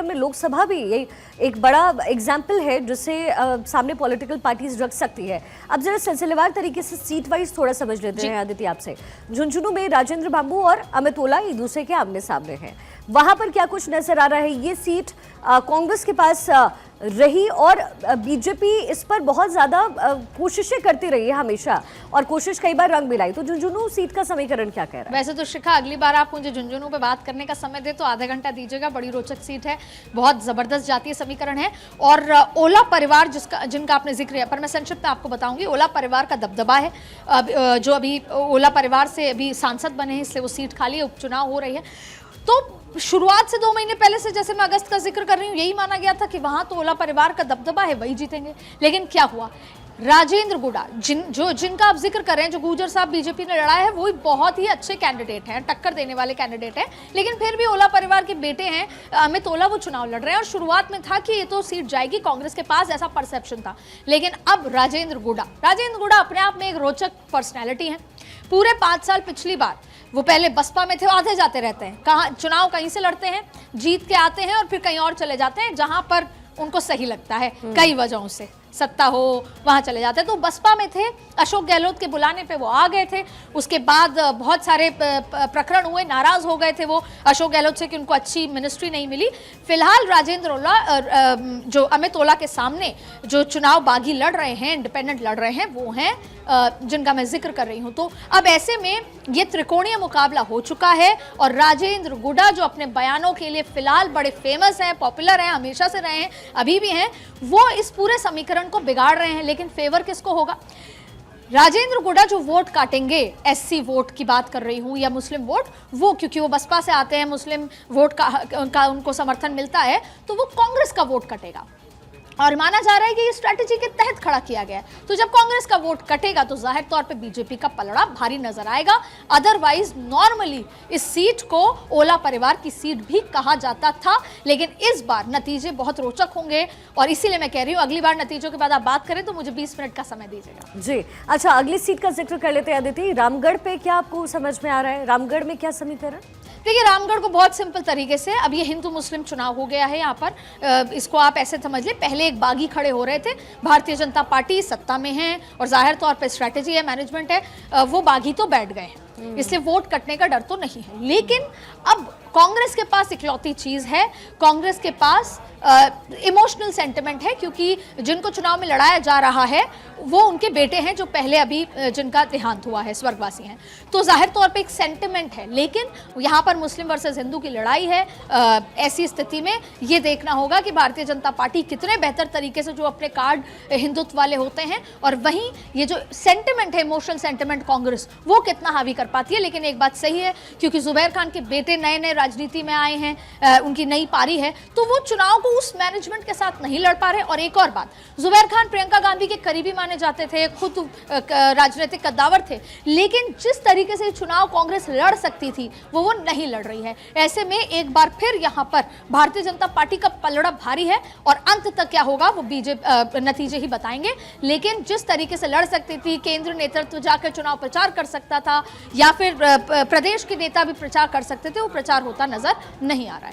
में लोकसभा भी ये एक बड़ा एग्जाम्पल है जिससे सामने पॉलिटिकल पार्टीज रख सकती है। अब जरा सिलसिलेवार तरीके से सीट वाइज थोड़ा समझ लेते हैं आदित्य आपसे। झुंझुनू में राजेंद्र बाबू और अमित ओला एक दूसरे के आमने सामने हैं, वहां पर क्या कुछ नजर आ रहा है? ये सीट कांग्रेस के पास रही और बीजेपी इस पर बहुत ज्यादा कोशिशें करती रही है हमेशा, और कोशिश कई बार रंग मिलाई। तो झुंझुनू सीट का समीकरण क्या कह रहा है? वैसे तो शिखा, अगली बार आप मुझे झुंझुनू पे बात करने का समय दे तो आधा घंटा दीजिएगा। बड़ी रोचक सीट है, बहुत जबरदस्त जातीय समीकरण है। और ओला परिवार जिनका आपने जिक्र किया, पर मैं संक्षिप्त में आपको बताऊंगी। ओला परिवार का दबदबा है, जो अभी ओला परिवार से अभी सांसद बने हैं, इसलिए वो सीट खाली है, उपचुनाव हो रही है। तो शुरुआत से 2 महीने पहले से, जैसे मैं अगस्त का जिक्र कर रही हूँ, यही माना गया था कि वहां तो ओला परिवार का दबदबा है, वही जीतेंगे। लेकिन क्या हुआ? राजेंद्र गुडा जिनका आप जिक्र कर रहे हैं, जो गुर्जर साहब बीजेपी ने लड़ा है, वो बहुत ही अच्छे कैंडिडेट हैं, टक्कर देने वाले कैंडिडेट हैं। लेकिन फिर भी ओला परिवार के बेटे हैं अमित ओला, वो चुनाव लड़ रहे हैं। और शुरुआत में था कि ये तो सीट जाएगी कांग्रेस के पास, ऐसा परसेप्शन था। लेकिन अब राजेंद्र गुडा अपने आप में एक रोचक पर्सनैलिटी है। पूरे 5 साल पिछली बार वो पहले बसपा में थे, आधे जाते रहते हैं, कहाँ चुनाव कहीं से लड़ते हैं, जीत के आते हैं और फिर कहीं और चले जाते हैं जहां पर उनको सही लगता है, कई वजहों से सत्ता हो वहां चले जाते हैं। तो बसपा में थे, अशोक गहलोत के बुलाने पे वो आ गए थे। उसके बाद बहुत सारे प्रकरण हुए, नाराज हो गए थे वो अशोक गहलोत से कि उनको अच्छी मिनिस्ट्री नहीं मिली। फिलहाल राजेंद्र ओला, जो अमित ओला के सामने जो चुनाव बागी लड़ रहे हैं, इंडिपेंडेंट लड़ रहे हैं, वो हैं जिनका मैं जिक्र कर रही हूं। तो अब ऐसे में ये त्रिकोणीय मुकाबला हो चुका है और राजेंद्र गुडा, जो अपने बयानों के लिए फिलहाल बड़े फेमस हैं, पॉपुलर हैं, हमेशा से रहे हैं, अभी भी हैं, वो इस पूरे समीकरण को बिगाड़ रहे हैं। लेकिन फेवर किसको होगा? राजेंद्र गुडा जो वोट काटेंगे, एससी वोट की बात कर रही हूं या मुस्लिम वोट, वो क्योंकि वो बसपा से आते हैं, मुस्लिम वोट का उनको समर्थन मिलता है, तो वो कांग्रेस का वोट कटेगा। और माना जा रहा है कि ये स्ट्रैटेजी के तहत खड़ा किया गया है। तो जब कांग्रेस का वोट कटेगा तो जाहिर तौर पे बीजेपी का पलड़ा भारी नजर आएगा। अदरवाइज नॉर्मली इस सीट को ओला परिवार की सीट भी कहा जाता था। लेकिन इस बार नतीजे बहुत रोचक होंगे और इसीलिए मैं कह रही हूँ अगली बार नतीजों के बाद आप बात करें तो मुझे 20 मिनट का समय दीजिएगा। जी अच्छा, अगली सीट का जिक्र कर लेते हैं आदित्य। रामगढ़ पे क्या आपको समझ में आ रहा है? रामगढ़ में क्या समीकरण? देखिए, रामगढ़ को बहुत सिंपल तरीके से, अब ये हिंदू मुस्लिम चुनाव हो गया है यहाँ पर। इसको आप ऐसे समझ लें, पहले एक बागी खड़े हो रहे थे, भारतीय जनता पार्टी सत्ता में है और जाहिर तौर पे स्ट्रैटेजी है, मैनेजमेंट है, वो बागी तो बैठ गए हैं, इसलिए वोट कटने का डर तो नहीं है। लेकिन अब कांग्रेस के पास इकलौती चीज है, कांग्रेस के पास इमोशनल सेंटिमेंट है, क्योंकि जिनको चुनाव में लड़ाया जा रहा है वो उनके बेटे हैं, जो पहले अभी जिनका देहांत हुआ है, स्वर्गवासी हैं। तो जाहिर तौर पे एक सेंटिमेंट है। लेकिन यहाँ पर मुस्लिम वर्सेस हिंदू की लड़ाई है। ऐसी स्थिति में ये देखना होगा कि भारतीय जनता पार्टी कितने बेहतर तरीके से, जो अपने कार्ड हिंदुत्व वाले होते हैं, और वहीं ये जो सेंटिमेंट है, इमोशनल सेंटिमेंट, कांग्रेस वो कितना हावी कर पाती है। लेकिन एक बात सही है, क्योंकि जुबैर खान के बेटे नए नए राजनीति में आए हैं, उनकी नई पारी है, तो वो चुनाव को उस मैनेजमेंट के साथ नहीं लड़ पा रहे। और एक और बात, जुबैर खान प्रियंका गांधी के करीबी माने जाते थे, खुद राजनीतिक कद्दावर थे, लेकिन जिस तरीके से चुनाव कांग्रेस लड़ सकती थी वो नहीं लड़ रही है। ऐसे में एक बार फिर यहां पर भारतीय जनता पार्टी का पलड़ा भारी है और अंत तक क्या होगा वो बीजेपी नतीजे ही बताएंगे। लेकिन जिस तरीके से लड़ सकती थी, केंद्र नेतृत्व जाकर चुनाव प्रचार कर सकता था, या फिर प्रदेश के नेता भी प्रचार कर सकते थे, वो प्रचार होता नजर नहीं आ रहा है।